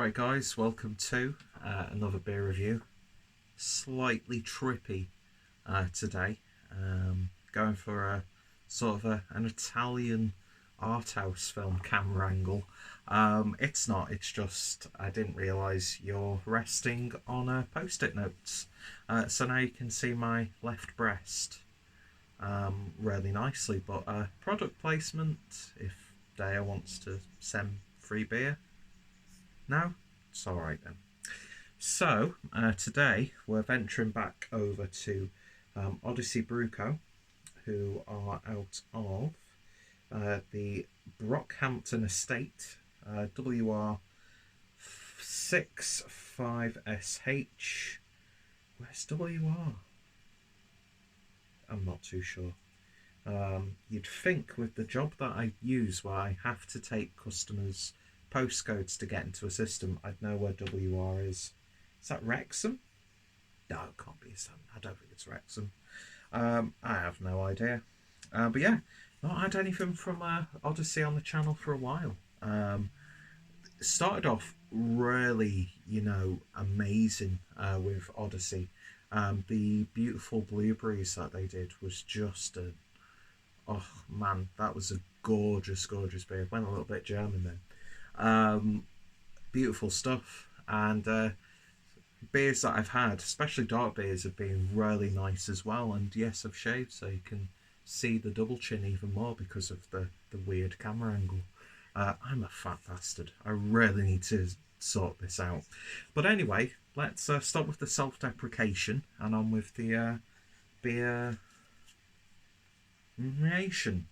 Alright guys, welcome to another beer review. Slightly trippy today. Going for a sort of an Italian art house film camera angle. It's not, it's just I didn't realise you're resting on post-it notes. So now you can see my left breast really nicely, but product placement if Daya wants to send free beer. No? It's alright then. So, today we're venturing back over to Odyssey Brew Co, who are out of the Brockhampton estate, WR65SH. Where's WR? I'm not too sure. You'd think with the job that I use, where I have to take customers' postcodes to get into a system, I'd know where WR is. Is that Wrexham? No, it can't be. I don't think it's Wrexham. I have no idea. But yeah, not had anything from Odyssey on the channel for a while. Started off really, amazing with Odyssey. The beautiful blueberries that they did was just oh man, that was a gorgeous beer. Went a little bit German then. Beautiful stuff, and beers that I've had, especially dark beers, have been really nice as well. And yes, I've shaved so you can see the double chin even more because of the weird camera angle. I'm a fat bastard. I really need to sort this out. But anyway, let's stop with the self-deprecation and on with the beer nation.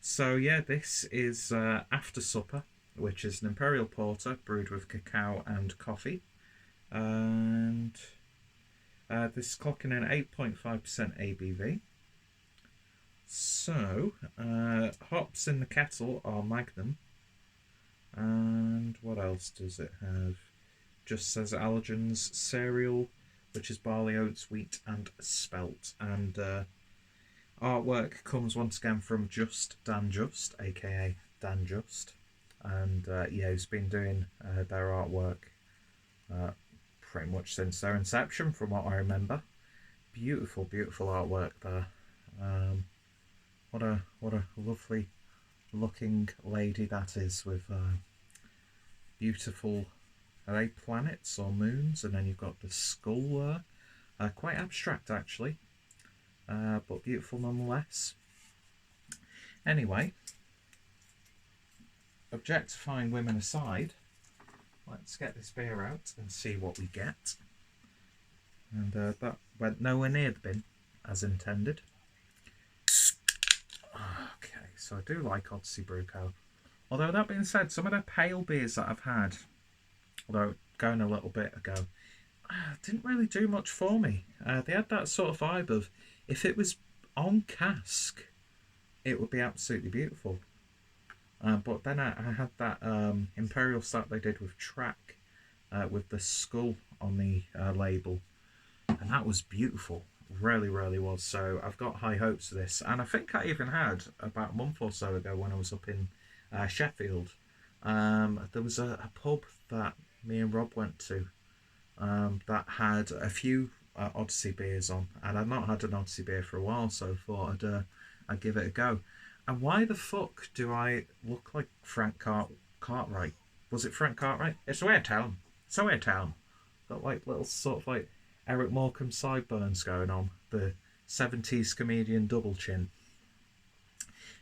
So yeah, this is After Supper, which is an Imperial Porter brewed with cacao and coffee. And this is clocking in 8.5% ABV. So, hops in the kettle are Magnum. And what else does it have? Just says allergens, cereal, which is barley, oats, wheat and spelt. And artwork comes once again from Dan Just, aka Dan Just. And yeah, he's been doing their artwork pretty much since their inception, from what I remember. Beautiful artwork there. What a lovely looking lady that is, with beautiful, are they planets or moons? And then you've got the skull there. Quite abstract actually, but beautiful nonetheless. Anyway, objectifying women aside, let's get this beer out and see what we get. And that went nowhere near the bin, as intended. Okay, so I do like Odyssey Brew Co. Although that being said, some of the pale beers that I've had, although going a little bit ago, didn't really do much for me. They had that sort of vibe of, if it was on cask, it would be absolutely beautiful. But then I had that Imperial Stout they did with Track, with the skull on the label, and that was beautiful. Really was. So I've got high hopes for this. And I think I even had, about a month or so ago when I was up in Sheffield, there was a pub that me and Rob went to that had a few Odyssey beers on, and I've not had an Odyssey beer for a while, so I thought I'd give it a go. And why the fuck do I look like Frank Cartwright? Was it Frank Cartwright? It's a weird town. It's a weird town. Got like little sort of like Eric Morecambe sideburns going on. The 70s comedian double chin.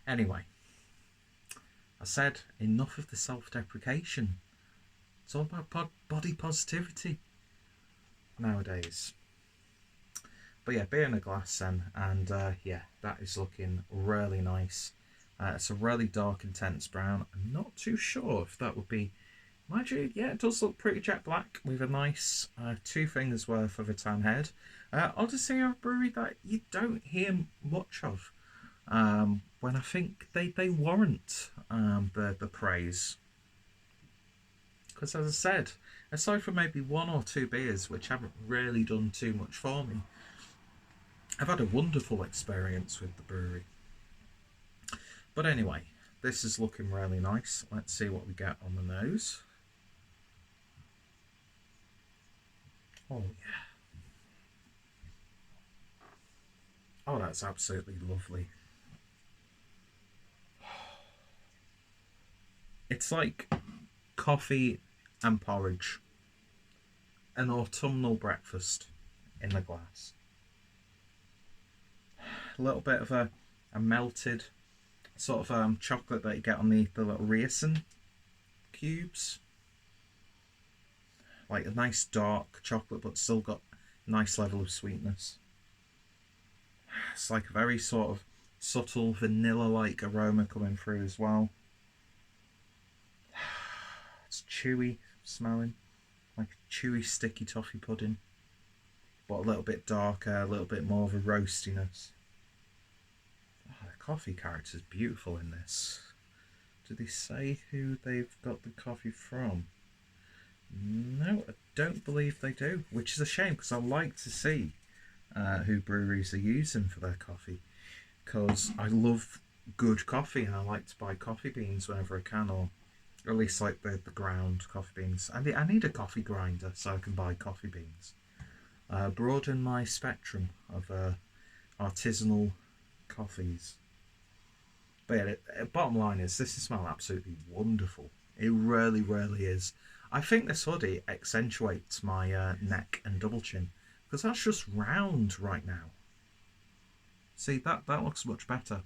Anyway, I said enough of the self-deprecation. It's all about body positivity nowadays. But yeah, beer in a glass then, and yeah, that is looking really nice. It's a really dark, intense brown. I'm not too sure if that would be, mind you, yeah, it does look pretty jet black with a nice 2 fingers worth of a tan head. Odyssey are a brewery that you don't hear much of, when I think they warrant the praise. Because as I said, aside from maybe 1 or 2 beers which haven't really done too much for me, I've had a wonderful experience with the brewery. But anyway, this is looking really nice. Let's see what we get on the nose. Oh yeah. Oh, that's absolutely lovely. It's like coffee and porridge, an autumnal breakfast in the glass. A little bit of a melted sort of chocolate that you get on the little raisin cubes. Like a nice dark chocolate, but still got a nice level of sweetness. It's like a very sort of subtle vanilla-like aroma coming through as well. It's chewy smelling, like a chewy, sticky toffee pudding, but a little bit darker, a little bit more of a roastiness. Oh, the coffee character is beautiful in this. Did they say who they've got the coffee from? No, I don't believe they do, which is a shame because I like to see who breweries are using for their coffee, because I love good coffee and I like to buy coffee beans whenever I can, or at least like the ground coffee beans. I need a coffee grinder so I can buy coffee beans. Broaden my spectrum of artisanal coffees. But yeah, the bottom line is this smells absolutely wonderful. It really, really is. I think this hoodie accentuates my neck and double chin because that's just round right now. See, that looks much better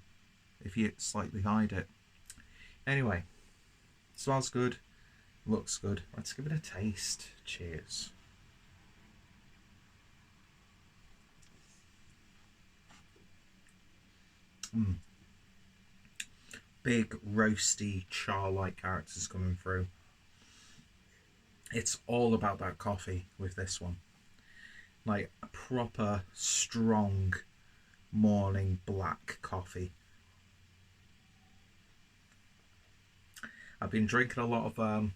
if you slightly hide it. Anyway, smells good, looks good. Let's give it a taste. Cheers. Big roasty char-like characters coming through. It's all about that coffee with this one. Like a proper strong morning black coffee. I've been drinking a lot of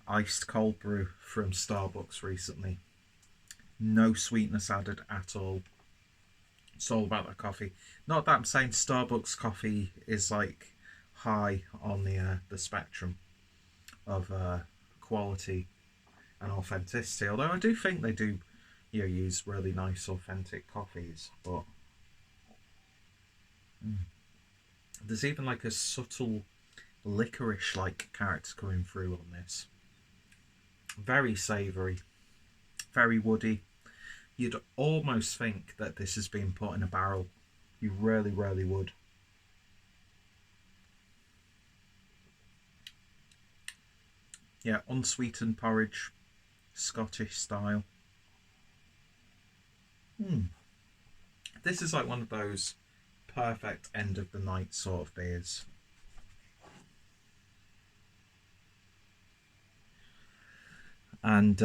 iced cold brew from Starbucks recently. No sweetness added at all. It's all about that coffee. Not that I'm saying Starbucks coffee is like high on the spectrum of quality and authenticity. Although I do think they do, use really nice authentic coffees. But there's even like a subtle licorice-like character coming through on this. Very savoury, very woody. You'd almost think that this has been put in a barrel. You really, really would. Yeah, unsweetened porridge, Scottish style. This is like one of those perfect end of the night sort of beers. And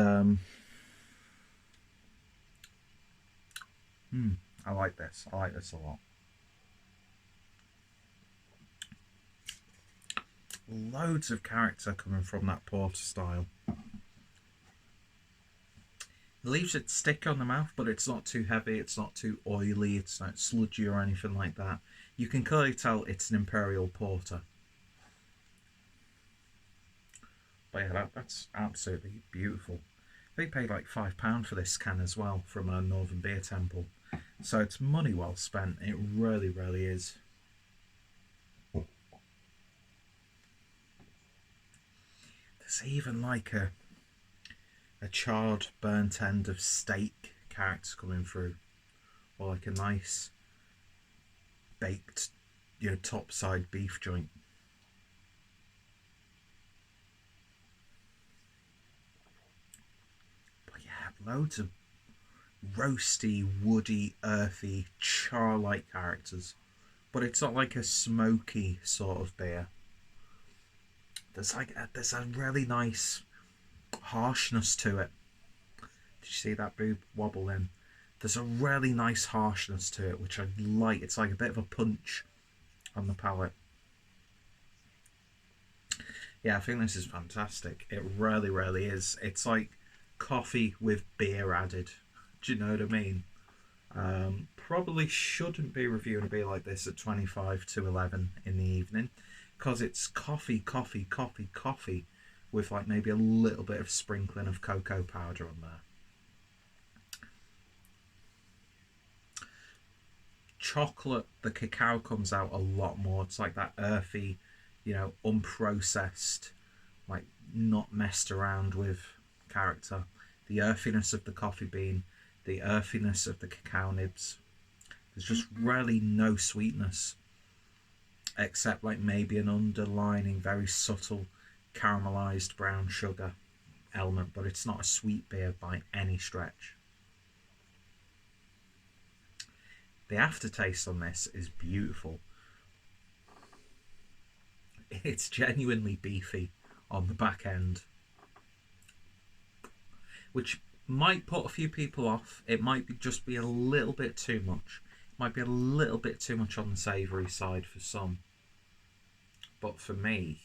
I like this. I like this a lot. Loads of character coming from that porter style. It leaves it sticky on the mouth, but it's not too heavy, it's not too oily, it's not sludgy or anything like that. You can clearly tell it's an imperial porter. But yeah, that's absolutely beautiful. They paid like £5 for this can as well from a Northern Beer Temple. So it's money well spent. It really, really is. There's even like a charred burnt end of steak character coming through, or like a nice baked, topside beef joint. But yeah, loads of roasty, woody, earthy, char-like characters. But it's not like a smoky sort of beer. There's a really nice harshness to it. Did you see that boob wobble in? There's a really nice harshness to it, which I like. It's like a bit of a punch on the palate. Yeah, I think this is fantastic. It really, really is. It's like coffee with beer added. Do you know what I mean? Probably shouldn't be reviewing a beer like this at 25 to 11 in the evening, because it's coffee with like maybe a little bit of sprinkling of cocoa powder on there. chocolate, the cacao comes out a lot more. It's like that earthy, unprocessed, like not messed around with character. The earthiness of the coffee bean, the earthiness of the cacao nibs. There's just really no sweetness, except like maybe an underlining, very subtle caramelized brown sugar element, but it's not a sweet beer by any stretch. The aftertaste on this is beautiful. It's genuinely beefy on the back end, which might put a few people off. It might just be a little bit too much. It might be a little bit too much on the savoury side for some. But for me,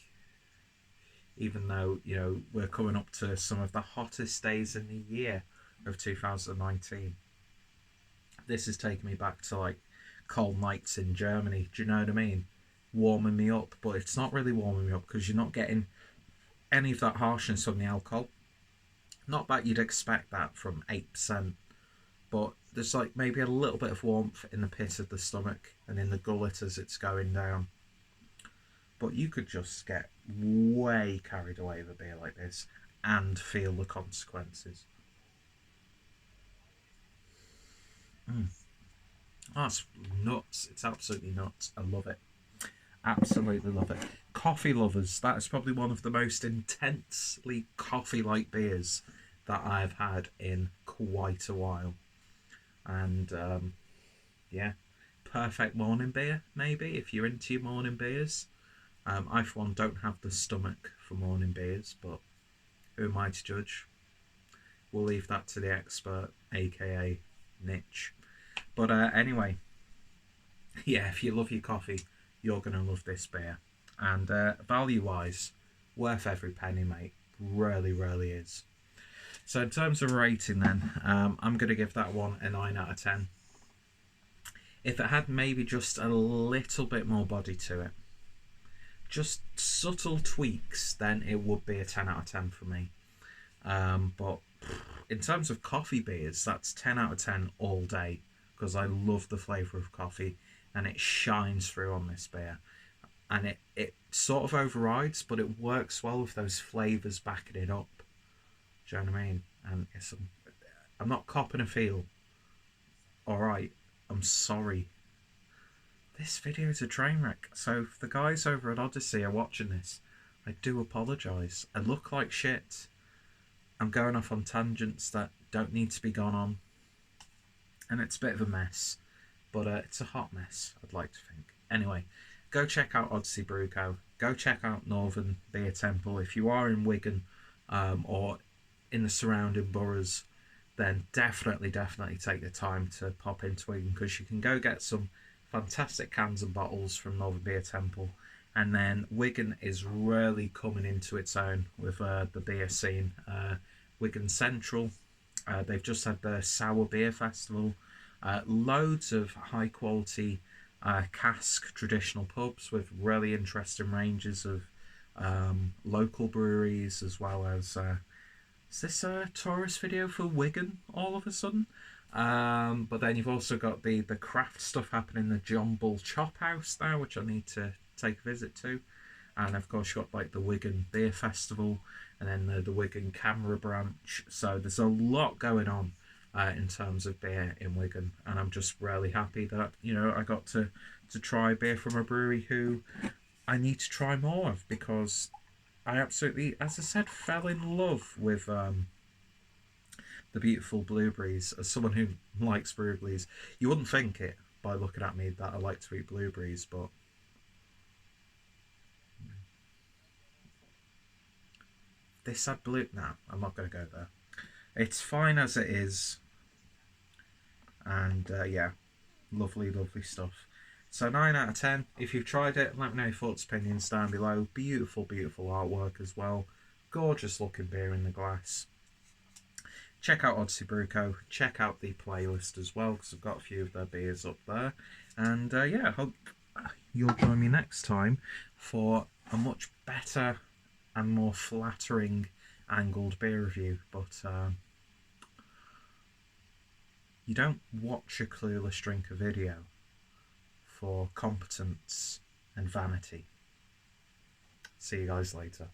even though, we're coming up to some of the hottest days in the year of 2019, this is taking me back to like cold nights in Germany. Do you know what I mean? Warming me up, but it's not really warming me up because you're not getting any of that harshness from the alcohol. Not that you'd expect that from 8%, but there's like maybe a little bit of warmth in the pit of the stomach and in the gullet as it's going down. But you could just get way carried away with a beer like this and feel the consequences. That's nuts. It's absolutely nuts. I love it. Absolutely love it. Coffee lovers, that is probably one of the most intensely coffee-like beers that I've had in quite a while. And yeah, perfect morning beer, maybe, if you're into your morning beers. I, for one, don't have the stomach for morning beers, but who am I to judge? We'll leave that to the expert, aka Niche. But anyway, yeah, if you love your coffee, you're going to love this beer. And value-wise, worth every penny, mate. Really, really is. So in terms of rating then, I'm going to give that one a 9 out of 10. If it had maybe just a little bit more body to it, just subtle tweaks, then it would be a 10 out of 10 for me. But in terms of coffee beers, that's 10 out of 10 all day, because I love the flavour of coffee and it shines through on this beer. And it sort of overrides, but it works well with those flavours backing it up. Do you know what I mean? And I'm not copping a feel. Alright, I'm sorry. This video is a train wreck, so if the guys over at Odyssey are watching this, I do apologise. I look like shit. I'm going off on tangents that don't need to be gone on. And it's a bit of a mess. But it's a hot mess, I'd like to think. Anyway, go check out Odyssey Brew Co. Go check out Northern Beer Temple. If you are in Wigan or in the surrounding boroughs, then definitely take the time to pop into Wigan, because you can go get some fantastic cans and bottles from Northern Beer Temple. And then Wigan is really coming into its own with the beer scene. Wigan Central, they've just had their Sour Beer Festival. Loads of high quality cask traditional pubs with really interesting ranges of local breweries, as well as is this a tourist video for Wigan all of a sudden? But then you've also got the craft stuff happening in the John Bull Chop House now, which I need to take a visit to. And of course you've got like the Wigan Beer Festival, and then the Wigan Camera Branch. So there's a lot going on in terms of beer in Wigan, and I'm just really happy that I got to try beer from a brewery who I need to try more of, because I absolutely, as I said, fell in love with the beautiful blueberries. As someone who likes blueberries, you wouldn't think it by looking at me that I like to eat blueberries, but this had blue. Nah, I'm not going to go there. It's fine as it is. And yeah, lovely stuff. So 9 out of 10. If you've tried it, let me know your thoughts, opinions down below. Beautiful artwork as well. Gorgeous looking beer in the glass. Check out Odyssey Brew Co. Check out the playlist as well, because I've got a few of their beers up there. And yeah, I hope you'll join me next time for a much better and more flattering angled beer review. But you don't watch a clueless drink a video. for competence and vanity. See you guys later.